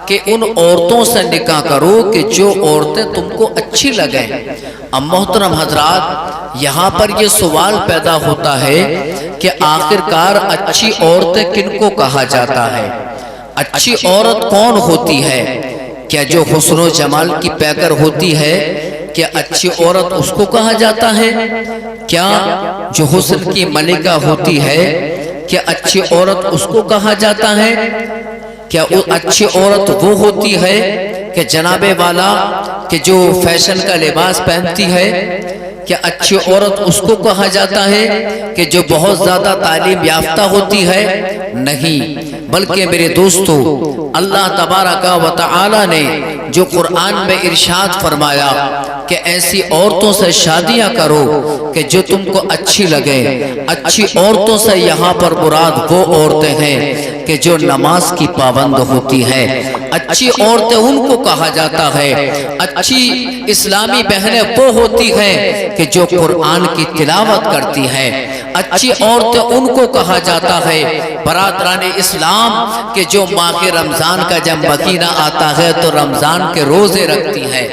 کہ ان عورتوں سے نکاح کرو کہ جو عورتیں تم کو اچھی لگیں۔ اب محترم حضرات، یہاں پر یہ سوال پیدا ہوتا ہے کہ آخرکار اچھی عورتیں کن کو کہا جاتا ہے؟ اچھی عورت کون ہوتی ہے؟ کیا جو حسن و جمال کی پیکر ہوتی ہے، کیا اچھی عورت اس کو کہا جاتا ہے؟ کیا جو حسن کی ملکہ ہوتی ہے، کیا اچھی عورت اس کو کہا جاتا ہے؟ کیا اچھی عورت وہ ہوتی ہے کہ جناب والا کہ جو فیشن کا لباس پہنتی ہے؟ کیا اچھی عورت اس کو کہا جاتا ہے کہ جو بہت زیادہ تعلیم یافتہ ہوتی ہے؟ نہیں، بلکہ میرے دوستو، اللہ تبارک و تعالی نے جو قرآن میں ارشاد فرمایا کہ ایسی عورتوں سے شادیاں کرو کہ جو تم کو اچھی لگے۔ اچھی عورتوں سے یہاں پر مراد وہ عورتیں ہیں کہ جو نماز کی پابند ہوتی ہیں۔ اچھی عورتیں ان کو کہا جاتا ہے۔ اچھی اسلامی بہنیں وہ ہوتی ہیں کہ جو قرآن کی تلاوت کرتی ہیں۔ اچھی عورتیں ان کو کہا جاتا ہے برادران اسلام کہ جو ماہ رمضان کا جب مہینہ آتا ہے تو رمضان کے روزے رکھتی ہیں۔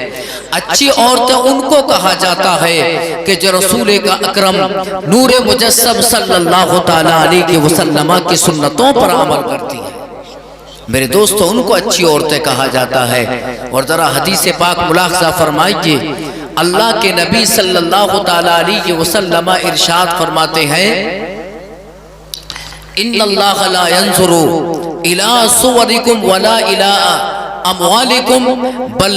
اچھی عورتیں ان کو کہا جاتا ہے کہ جو رسول کا اکرم نور مجسم صلی اللہ تعالیٰ علیہ وسلم کی سنتوں پر عمل کرتی ہیں۔ میرے دوستو، ان کو اچھی عورتیں کہا جاتا ہے۔ اور ذرا حدیث پاک ملاحظہ فرمائیے، اللہ کے نبی صلی اللہ تعالیٰ علیہ وسلم ارشاد فرماتے ہیں، ان اللہ لا ينظر الى صورکم ولا الى اموالکم بل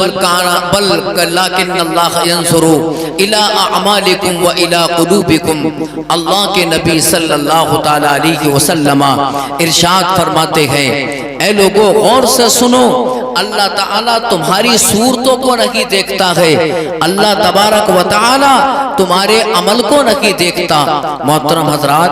لیکن اللہ ينظر الى اعمالکم و الى قلوبکم۔ اللہ کے نبی صلی اللہ تعالیٰ علیہ وسلم ارشاد فرماتے ہیں، اے لوگوں غور سے سنو، اللہ تعالیٰ تمہاری صورتوں کو نہیں دیکھتا ہے، اللہ تبارک و تعالیٰ تمہارے عمل کو نہیں دیکھتا۔ محترم حضرات،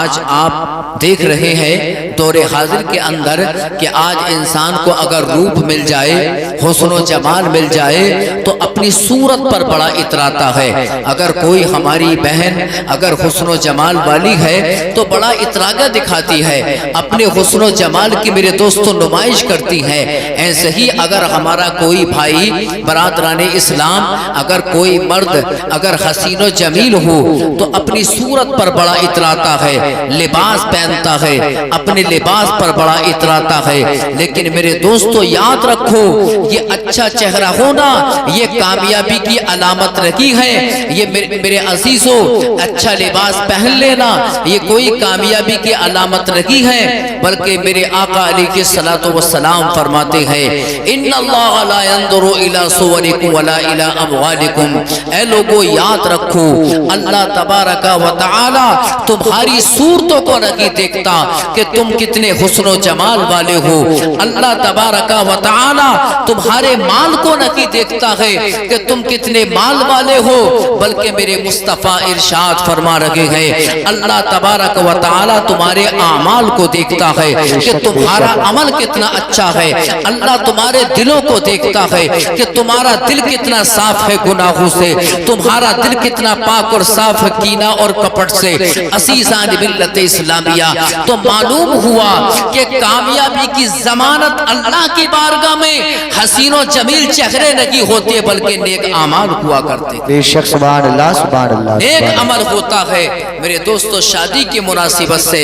آج آپ دیکھ رہے ہیں دور حاضر کے اندر کہ آج انسان کو اگر روپ مل جائے، حسن و جمال مل جائے تو اپنی صورت پر بڑا اتراتا ہے۔ اگر کوئی ہماری بہن اگر حسن و جمال والی ہے تو بڑا اتراگا دکھاتی ہے، اپنے حسن و جمال کی میرے دوستوں نمائش کرتی ہے۔ ایسے ہی اگر ہمارا کوئی بھائی برادران اسلام، اگر کوئی مرد اگر حسین و جمیل ہو تو اپنی صورت پر بڑا اتراتا ہے، لباس پہنتا ہے، اپنے لباس پر بڑا اتراتا ہے۔ لیکن میرے دوستو یاد رکھو، یہ اچھا چہرہ ہونا یہ کامیابی کی علامت نہیں ہے۔ یہ میرے عزیزو، اچھا لباس پہن لینا یہ کوئی کامیابی کی علامت نہیں ہے، بلکہ میرے آقا علیہ الصلوۃ والسلام فرماتے ہیں، ان اللہ لا ينظر الى صورکم ولا الى اموالکم۔ اے لوگوں یاد رکھو، اللہ تبارک و تعالی تمہاری صورتوں کو نہیں دیکھتا کہ تم کتنے حسن و جمال والے ہو۔ اللہ تبارک و تعالی تمہارے مال کو نہیں دیکھتا ہے کہ تم کتنے مال والے ہو، بلکہ میرے مصطفیٰ ارشاد فرما رہے ہیں، اللہ تبارک و تعالی تمہارے اعمال کو دیکھتا ہے کہ تمہارا عمل کتنا اچھا ہے۔ اللہ تمہارے دلوں کو دیکھتا ہے کہ تمہارا دل کتنا صاف ہے گناہوں سے، تمہارا دل کتنا پاک اور صاف ہے کینہ اور کپٹ سے۔ عزیزان ملت اسلامیہ، تو معلوم ہوا کہ کامیابی کی ضمانت اللہ کی بارگاہ میں حسین و جمیل چہرے نہیں ہوتے بلکہ نیک اعمال ہوا کرتے۔ بے شک، سبحان اللہ سبحان اللہ۔ نیک عمل ہوتا ہے۔ میرے دوستو، شادی کی مناسبت سے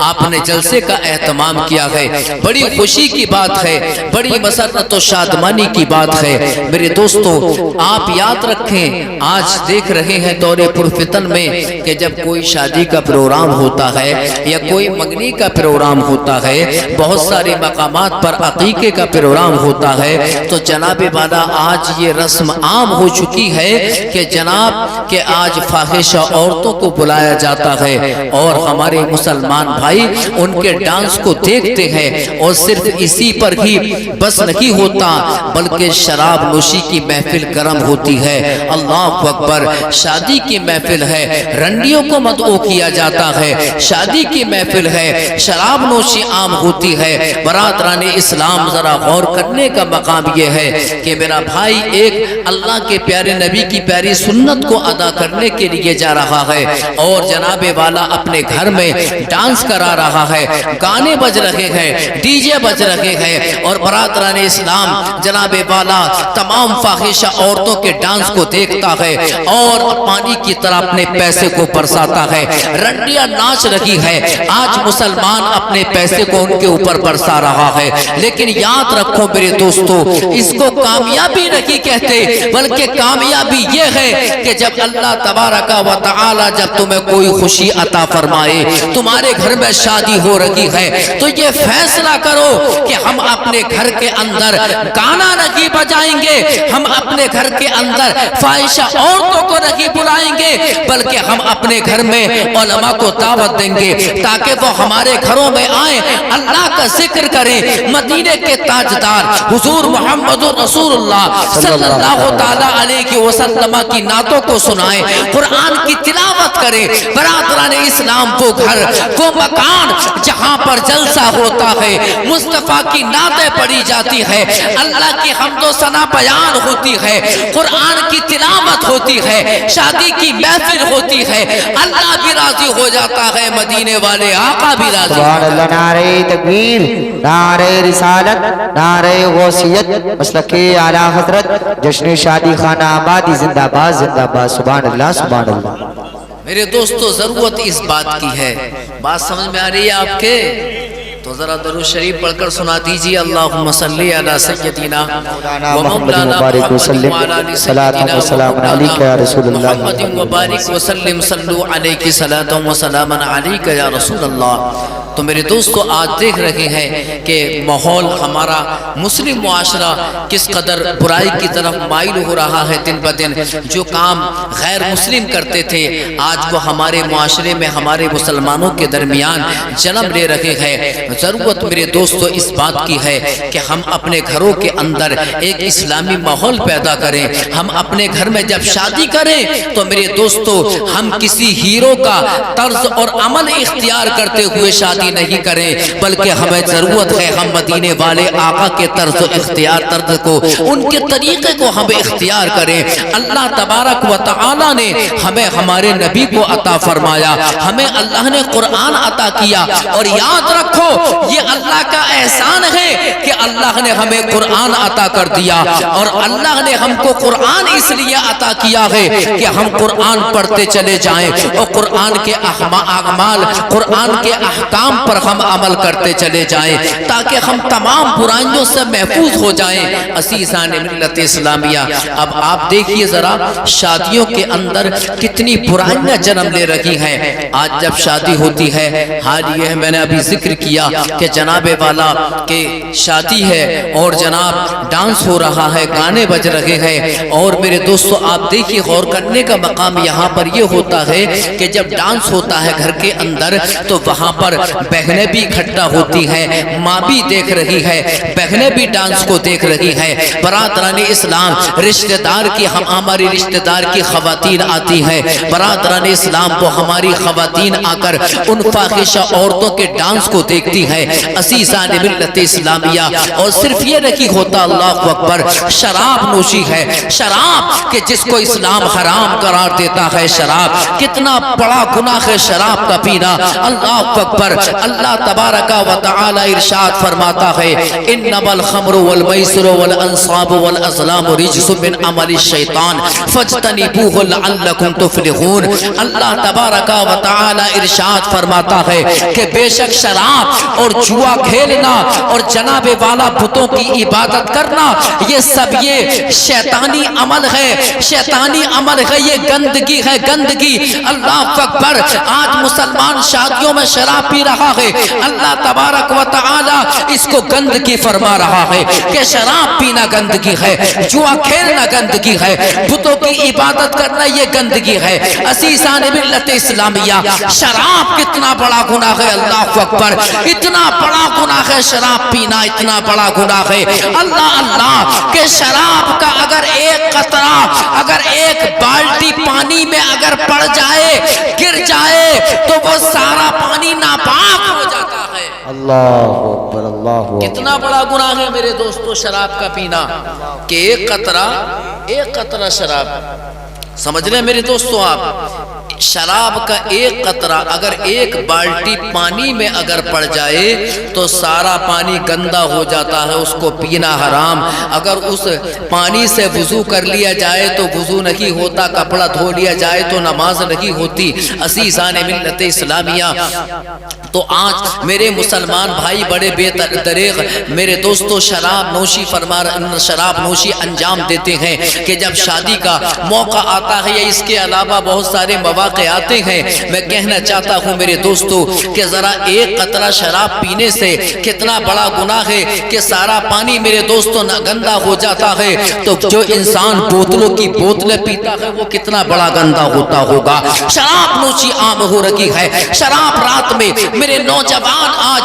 آپ نے جلسے کا اہتمام کیا ہے، بڑی خوشی کی بات ہے، بڑی مسرت و شادمانی کی بات ہے۔ میرے دوستو آپ یاد رکھیں، آج دیکھ رہے ہیں دور پرفتن میں کہ جب کوئی شادی کا پروگرام ہوتا ہے یا کوئی منگنی کا پروگرام ہوتا ہے، بہت سارے مقامات پر عقیقے کا پروگرام ہوتا ہے، تو جناب والا آج یہ رسم عام ہو چکی ہے کہ جناب کہ آج فاحشہ عورتوں کو بلایا جاتا ہے اور ہمارے مسلمان بھائی ان کے ڈانس کو دیکھتے ہیں، اور صرف اسی پر ہی بس نہیں ہوتا بلکہ شراب نوشی کی محفل گرم ہوتی ہے۔ اللہ اکبر، شادی کی محفل ہے، رنڈیوں کو مدعو کیا جاتا ہے، شادی کی محفل ہے، شراب نوشی عام ہوتی ہے۔ برادران اسلام ذرا غور کرنے کا مقام یہ ہے کہ میرا بھائی ایک اللہ کے پیارے نبی کی پیاری سنت کو ادا کرنے کے لیے جا رہا ہے اور جناب والا اپنے گھر میں ڈانس کرا رہا ہے، گانے بج رہے ہیں، ڈی جے بج رہے ہیں، اور برادر برادران اسلام جناب والا تمام فاحشہ عورتوں کے ڈانس کو دیکھتا ہے اور پانی کی طرح اپنے پیسے کو برساتا ہے، رنڈیاں ناچ رہی ہے۔ آج مسلمان اپنے پیسے کو ان کے اوپر برسا رہا ہے، لیکن یاد رکھو میرے دوستو، اس کو کامیابی نہیں کہتے، بلکہ کامیابی یہ ہے کہ جب اللہ تبارک و تعالی جب تمہیں کوئی خوشی عطا فرمائے، تمہارے گھر میں شادی ہو رہی ہے تو یہ فیصلہ کرو کہ ہم اپنے گھر کے اندر گانا نہیں بجائیں گے، ہم اپنے گھر کے اندر فاحشہ عورتوں کو نہیں بلائیں گے، بلکہ ہم اپنے گھر میں علماء کو دعوت دیں گے تاکہ وہ ہمارے گھروں میں آئیں، اللہ کا ذکر کریں، مدینے کے تاجدار حضور محمد رسول اللہ صلی اللہ تعالی علیہ وسلم کی نعتوں کو سنائیں، قرآن کی تلاوت کریں۔ برادران اسلام وہ گھر، وہ مکان جہاں پر جلسہ ہوتا ہے، مصطفیٰ کی نعتیں پڑھی جاتی ہے، اللہ کی حمد و ثنا بیان ہوتی ہے، قرآن کی تلاوت ہوتی ہے، شادی کی محفل ہوتی ہے، اللہ بھی راضی ہو جاتا ہے، مدینے والے آقا بھی راضی۔ سبحان اللہ، نعرہ تکبیر، نعرہ رسالت، نعرہ غوثیت، مسلک اعلیٰ حضرت، جشن شادی خانہ آبادی زندہ باد زندہ باد۔ سبحان اللہ سبحان اللہ۔ میرے دوستو ضرورت اس بات کی ہے، بات سمجھ میں آ رہی ہے آپ کے؟ تو ذرا درود شریف پڑھ کر سنا دیجئے، اللہم صلی علی سیدنا و مولانا محمد وعلی آل سیدنا محمد وبارک وسلم، صلو علیہ صلاۃ و سلام علیک یا رسول اللہ۔ تو میرے دوستو آج دیکھ رہے ہیں کہ ماحول ہمارا مسلم معاشرہ کس قدر برائی کی طرف مائل ہو رہا ہے دن بدن۔ جو کام غیر مسلم کرتے تھے آج وہ ہمارے معاشرے میں ہمارے مسلمانوں کے درمیان جنم لے رہے ہیں۔ ضرورت میرے دوستو اس بات کی ہے کہ ہم اپنے گھروں کے اندر ایک اسلامی ماحول پیدا کریں۔ ہم اپنے گھر میں جب شادی کریں تو میرے دوستو ہم کسی ہیرو کا طرز اور عمل اختیار کرتے ہوئے شادی نہیں کریں، بلکہ ہمیں ضرورت ہے ہم مدینے والے آقا کے طرز کو، ان کے طریقے کو ہم اختیار کریں۔ اللہ تبارک و تعالی نے ہمیں ہمارے نبی کو عطا فرمایا، ہمیں اللہ نے قرآن عطا کیا، اور یاد رکھو یہ اللہ کا احسان ہے کہ اللہ نے ہمیں قرآن عطا کر دیا، اور اللہ نے ہم کو قرآن اس لیے عطا کیا ہے کہ ہم قرآن پڑھتے چلے جائیں اور قرآن کے اعمال، قرآن کے احکام پر ہم عمل کرتے چلے جائیں تاکہ ہم تمام برائیوں سے محفوظ ہو جائیں۔ عزیزان ملت اسلامیہ، اب آپ دیکھیے ذرا شادیوں کے اندر کتنی برائیاں جنم لے رہی ہیں۔ آج جب شادی ہوتی ہے، حال یہ ہے میں نے ابھی ذکر کیا کہ جناب والا کے شادی ہے اور جناب ڈانس ہو رہا ہے، گانے بج رہے ہیں، اور میرے دوستو آپ دیکھیے غور کرنے کا مقام یہاں پر یہ ہوتا ہے کہ جب ڈانس ہوتا ہے گھر کے اندر تو وہاں پر بہنیں بھی اکٹھا ہوتی ہیں، ماں بھی دیکھ رہی ہے، بہنیں بھی ڈانس کو دیکھ رہی ہے۔ برادران اسلام رشتہ دار کی ہماری رشتہ دار کی خواتین آتی ہیں، برادران اسلام وہ ہماری خواتین آ کر ان فاحشہ عورتوں کے ڈانس کو دیکھتی ہے۔ عزیزان ملت اسلامیہ، اور صرف یہ نہیں ہوتا، اللہ اکبر، شراب نوشی ہے، شراب کہ جس کو اسلام حرام قرار دیتا ہے، شراب کتنا بڑا گناہ ہے شراب کا پینا۔ اللہ اکبر، اللہ تبارک و تعالی ارشاد فرماتا ہے، انما الخمر والمیسر والانصاب والازلام رجس من عمل الشیطان فاجتنبوه لعلکم تفلحون۔ اللہ تبارک و تعالی ارشاد فرماتا ہے کہ بے شک شراب اور جوا کھیلنا اور جناب والا بتوں کی عبادت کرنا یہ سب یہ شیطانی عمل ہے، شیطانی عمل ہے، یہ گندگی ہے، گندگی۔ اللہ اکبر، آج مسلمان شادیوں میں شراب پی رہا ہے، اللہ تبارک و تعالی اس کو گندگی فرما رہا ہے کہ شراب پینا گندگی ہے، جوا کھیلنا گندگی ہے، بتوں کی عبادت کرنا یہ گندگی ہے۔ عزیزان ملت اسلامیہ، شراب کتنا بڑا گناہ ہے، اللہ اکبر، اتنا بڑا گناہ ہے شراب پینا، اتنا بڑا گناہ ہے۔ اللہ اللہ کہ شراب کا اگر ایک قطرہ، اگر ایک بالٹی پانی میں اگر پڑ جائے، گر جائے تو وہ سارا پانی ناپاک ہو جاتا ہے۔ اللہ اکبر، اللہ اکبر۔ کتنا بڑا گناہ ہے میرے دوستو شراب کا پینا کہ ایک قطرہ شراب، سمجھ رہے ہیں میرے دوستو آپ، شراب کا ایک قطرہ اگر ایک بالٹی پانی میں اگر پڑ جائے تو سارا پانی گندا ہو جاتا ہے، اس کو پینا حرام۔ اگر اس پانی سے وضو کر لیا جائے تو وضو نہیں ہوتا، کپڑا دھو لیا جائے تو نماز نہیں ہوتی۔ عزیزان ملت اسلامیہ، تو آج میرے مسلمان بھائی بڑے بے دریغ میرے دوستو شراب نوشی انجام دیتے ہیں کہ جب شادی کا موقع آتا ہے یا اس کے علاوہ بہت سارے مواقع آتے ہیں، میں کہنا چاہتا ہوں میرے دوستو کہ ذرا ایک قطرہ شراب پینے سے کتنا بڑا گناہ ہے کہ سارا پانی میرے دوستو گندا ہو جاتا ہے، تو جو انسان بوتلوں کی بوتلیں پیتا ہے وہ کتنا بڑا گندا ہوتا ہوگا۔ شراب نوشی عام ہو رکھی ہے، شراب رات میں میرے نوجوان آج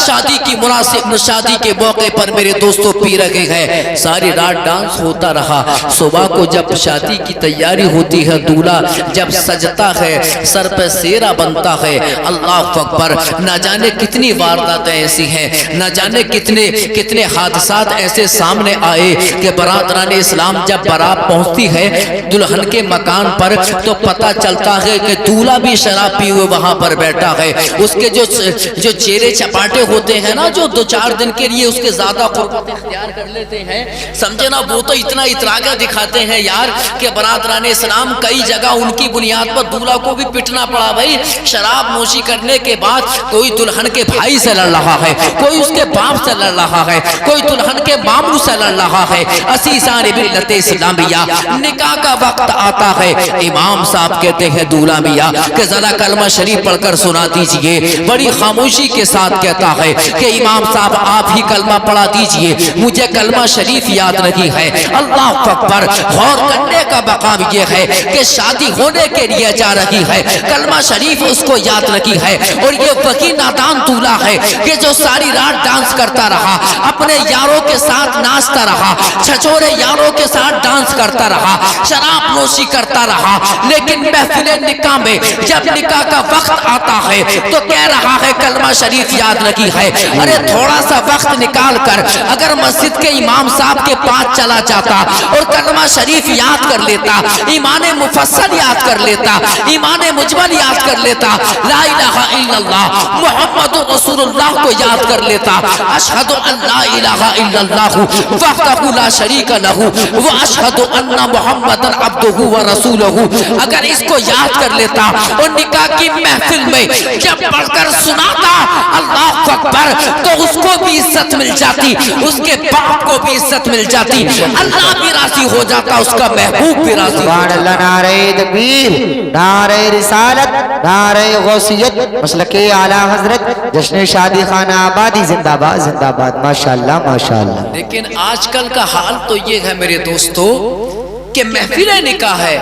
شادی کی مناسب شادی کے موقع پر میرے دوستو پی رکھے ہیں، ساری رات ڈانس ہوتا رہا۔ صبح کو جب شادی کی تیاری ہوتی ہے، دولہا جب سجتا ہے، سر پہ سیرا بنتا ہے، اللہ اکبر، نہ جانے کتنی وارداتیں ایسی ہیں، نہ جانے کتنے حادثات ایسے سامنے آئے کہ برادران اسلام جب بارات پہنچتی ہے دلہن کے مکان پر تو پتہ چلتا ہے کہ دولہا بھی شراب پی ہوئے وہاں پر بیٹھا ہے۔ اس کے جو چہرے چپاٹے ہوتے ہیں نا، جو 2-4 دن کے لیے اس کے زیادہ قربت اختیار کر لیتے ہیں، سمجھے نا، وہ تو اتنا اتراگا دکھاتے ہیں یار کہ برادران اسلام کئی جگہ ان کی بنیاد پر دولہا کو بھی پٹنا پڑا۔ بھائی شراب نوشی کرنے کے بعد کوئی دلہن کے بھائی سے لڑ رہا ہے، کوئی اس کے باپ سے لڑ رہا ہے، کوئی دلہن کے ماموں سے لڑ رہا ہے۔ عزیزان ملت اسلامیہ، نکاح کا وقت آتا ہے، امام صاحب کہتے ہیں دولہا میاں کہ ذرا کلمہ شریف پڑھ کر سنا دیجئے۔ بڑی خاموشی کے ساتھ کہتا ہے کہ امام صاحب آپ ہی کلمہ پڑھا دیجئے، مجھے کلمہ شریف یاد نہیں ہے۔ اللہ اکبر، غور کرنے کا مقام یہ ہے کہ شادی ہونے کے لیے جا رہی ہے، کلمہ شریف اس کو یاد نہیں ہے، اور یہ وہی نادان دولہا ہے کہ جو ساری رات ڈانس کرتا رہا، اپنے یاروں کے ساتھ ناچتا رہا، چھچورے یاروں کے ساتھ ڈانس کرتا رہا، شراب نوشی کرتا رہا، لیکن محفل نکاح میں جب نکاح کا وقت آتا ہے تو کہہ رہا ہے کلمہ شریف یاد نہیں ہے۔ ارے تھوڑا سا وقت نکال کر اگر مسجد کے امام صاحب کے پاس چلا جاتا اور کلمہ شریف یاد کر لیتا، ایمان مفصل یاد کر لیتا، ایمان مجمل یاد کر لیتا، لا الہ الا اللہ محمد رسول اللہ کو یاد کر لیتا، اشہد ان لا الہ الا اللہ وحدہ لا شریک لہ واشہد ان محمد عبدہ ورسولہ، اگر اس کو یاد کر لیتا اور نکاح کی محفل میں جب پڑھ کر سناتا اللہ اکبر تو اس کو بھی عزت مل جاتی، اس کے باپ کو بھی عزت مل جاتی، اللہ بھی راضی ہو جاتا، اس کا محبوب بھی راضی۔ سبحان اللہ، نعرہ تکبیر، نعرہ رسالت، نعرہ غوثیت، مسلک اعلی حضرت جشن شادی خانہ آبادی زندہ باد زندہ باد، ماشاءاللہ ماشاءاللہ۔ لیکن آج کل کا حال تو یہ ہے میرے دوستو کہ محفل نکاح ہے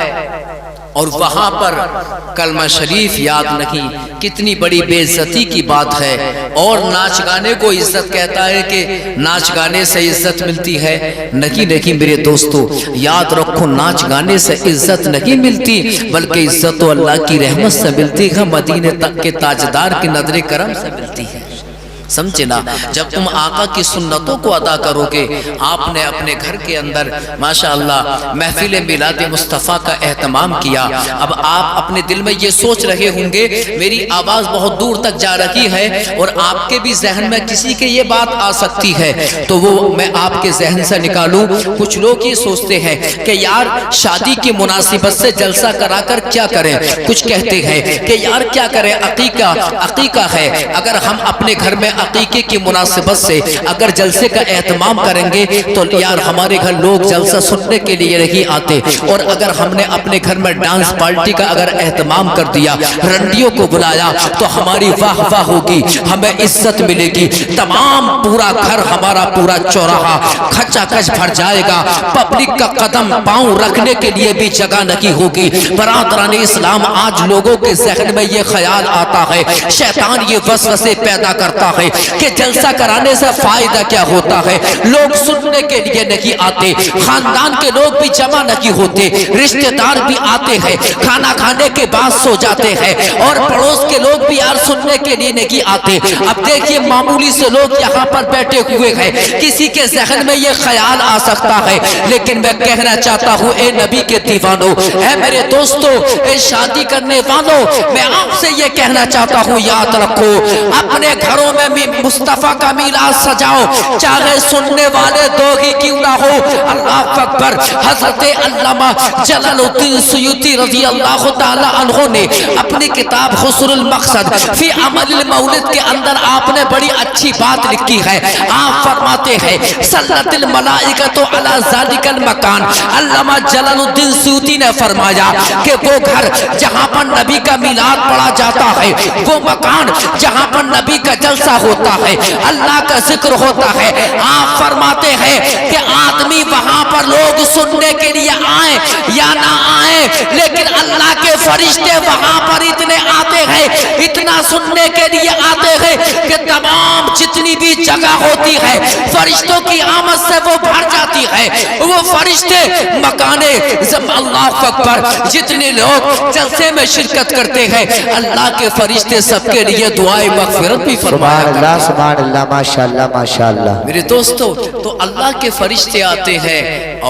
اور وہاں پر کلمہ شریف یاد نہیں، کتنی بڑی بے عزتی کی بات ہے۔ اور ناچ گانے کو عزت کہتا ہے کہ ناچ گانے سے عزت ملتی ہے، نہیں میرے دوستو، یاد رکھو ناچ گانے سے عزت نہیں ملتی، بلکہ عزت تو اللہ کی رحمت سے ملتی ہے، مدینے تک کے تاجدار کی نظر کرم سے ملتی ہے۔ سمجھے نا، جب تم آقا کی سنتوں کو ادا کرو گے، آپ نے اپنے گھر کے اندر ماشاءاللہ محفل میلاد مصطفیٰ کا اہتمام کیا، اب آپ اپنے دل میں یہ سوچ رہے ہوں گے میری آواز بہت دور تک جا رہی ہے اور آپ کے بھی ذہن میں کسی کے یہ بات آ سکتی ہے، تو وہ میں آپ کے ذہن سے نکالوں۔ کچھ لوگ یہ سوچتے ہیں کہ یار شادی کی مناسبت سے جلسہ کرا کر کیا کریں، کچھ کہتے ہیں کہ یار کیا کریں، عقیقہ ہے، اگر ہم اپنے گھر میں عقیقے کی مناسبت سے اگر جلسے کا اہتمام کریں گے تو یار ہمارے گھر لوگ جلسہ سننے کے لیے نہیں آتے، اور اگر ہم نے اپنے گھر میں ڈانس پارٹی کا اگر اہتمام کر دیا، رنڈیوں کو بلایا تو ہماری واہ واہ ہوگی، ہمیں عزت ملے گی، تمام پورا گھر ہمارا پورا چوراہا کھچا کھچ بھر جائے گا، پبلک کا قدم پاؤں رکھنے کے لیے بھی جگہ نہیں ہوگی۔ برادران اسلام، آج لوگوں کے ذہن میں یہ خیال آتا ہے، شیطان یہ وسوسے پیدا کرتا ہے کہ جلسہ کرانے سے فائدہ کیا ہوتا ہے. لوگ سننے کے لیے نہیں آتے, خاندان کے لوگ بھی جمع نہیں ہوتے, رشتہ دار بھی آتے ہیں, کھانا کھانے کے بعد سو جاتے ہیں, اور پڑوس کے لوگ بھی یار سننے کے لیے نہیں آتے. اب دیکھیے معمولی سے لوگ یہاں پر بیٹھے ہوئے ہیں, کسی کے ذہن میں یہ خیال آ سکتا ہے, لیکن میں کہنا چاہتا ہوں اے نبی کے دیوانوں, اے میرے دوستوں, اے شادی کرنے والوں, میں آپ سے یہ کہنا چاہتا ہوں یاد رکھو, اپنے گھروں میں مصطفیٰ کا میلاد سجاؤ, چاہے سننے والے دو ہی کیوں نہ ہو. اللہ اکبر. حضرت علامہ جلال الدین سیوطی رضی اللہ تعالی عنہ نے اپنی کتاب حسن المقصد فی عمل المولد کے اندر آپ نے بڑی اچھی بات لکھی ہے. آپ فرماتے ہیں صلت الملائکۃ علی ذالک المکان. علامہ جلال الدین سیوطی نے فرمایا کہ وہ گھر جہاں پر نبی کا میلاد پڑھا جاتا ہے, وہ مکان جہاں پر نبی کا جلسہ ہوتا ہے, اللہ کا ذکر ہوتا ہے, آپ فرماتے ہیں کہ آدمی وہاں پر لوگ سننے کے لیے آئیں یا نہ آئیں, لیکن اللہ کے فرشتے وہاں پر اتنے آتے ہیں, اتنا سننے کے لیے آتے ہیں کہ تمام جتنی بھی جگہ ہوتی ہے فرشتوں کی آمد سے وہ بھر جاتی ہے. وہ فرشتے مکانے اللہ اکبر, جتنے لوگ جلسے میں شرکت کرتے ہیں اللہ کے فرشتے سب کے لیے دعائے مغفرت بھی فرمایا کرتے ہیں. سبحان اللہ, ماشاءاللہ ماشاءاللہ. میرے دوستو, تو اللہ کے فرشتے آتے ہیں,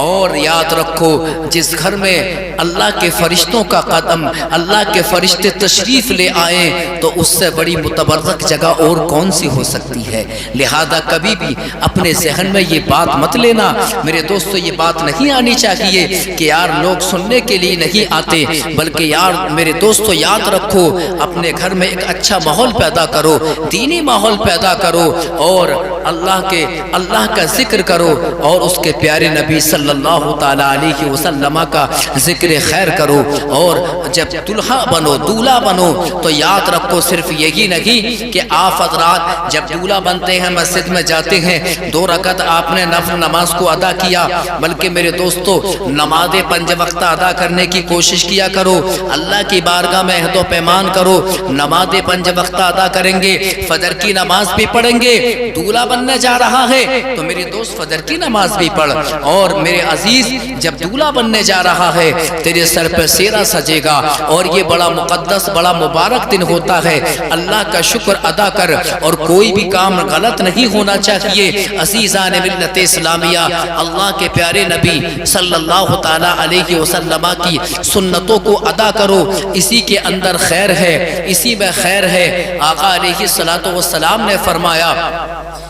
اور یاد رکھو جس گھر میں اللہ کے فرشتوں کا قدم, اللہ کے فرشتے تشریف لے آئیں, تو اس سے بڑی متبرک جگہ اور کون سی ہو سکتی ہے. لہذا کبھی بھی اپنے ذہن میں یہ بات مت لینا میرے دوستو, یہ بات نہیں آنی چاہیے کہ یار لوگ سننے کے لیے نہیں آتے, بلکہ یار میرے دوستو یاد رکھو اپنے گھر میں ایک اچھا ماحول پیدا کرو, دینی ماحول پیدا کرو, اور اللہ کا ذکر کرو, اور اس کے پیارے نبی صلی اللہ تعالی علیہ وسلم کا ذکر خیر کرو. اور جب دلہا بنو, دولہا بنو, تو یاد رکھو صرف یہی نہیں کہ آپ حضرات جب دولہا بنتے ہیں مسجد میں جاتے ہیں 2 رکعت آپ نے نفل نماز کو ادا کیا, بلکہ میرے دوستو نماز 5 وقت ادا کرنے کی کوشش کیا کرو. اللہ کی بارگاہ میں عہد و پیمان کرو, نماز 5 وقت ادا کریں گے, فجر کی نماز بھی پڑھیں گے. دولہا بننے جا رہا ہے تو میری دوست فجر کی نماز بھی پڑھ. اور میرے عزیز جب دولہا بننے جا رہا ہے تیرے سر پر سیرا سجے گا, اور یہ بڑا مقدس بڑا مبارک دن ہوتا ہے. اللہ کا شکر ادا کر, اور کوئی بھی کام غلط نہیں ہونا چاہیے. عزیزان ملت اسلامیہ, اللہ کے پیارے نبی صلی اللہ تعالی علیہ وسلم کی سنتوں کو ادا کرو, اسی کے اندر خیر ہے, اسی میں خیر ہے. آقا علیہ الصلوۃ والسلام نے فرمایا,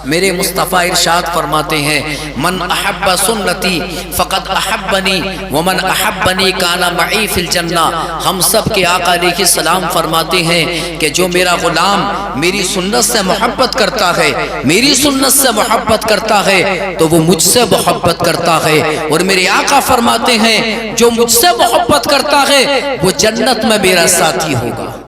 میرے مصطفیٰ ارشاد فرماتے ہیں من احب سنتی فقد احبنی ومن احبنی کان معی فی الجنہ. ہم سب کے آقا علیہ السلام فرماتے ہیں کہ جو میرا غلام میری سنت سے محبت کرتا ہے, میری سنت سے محبت کرتا ہے, تو وہ مجھ سے محبت کرتا ہے. اور میرے آقا فرماتے ہیں جو مجھ سے محبت کرتا ہے وہ جنت میں میرا ساتھی ہوگا.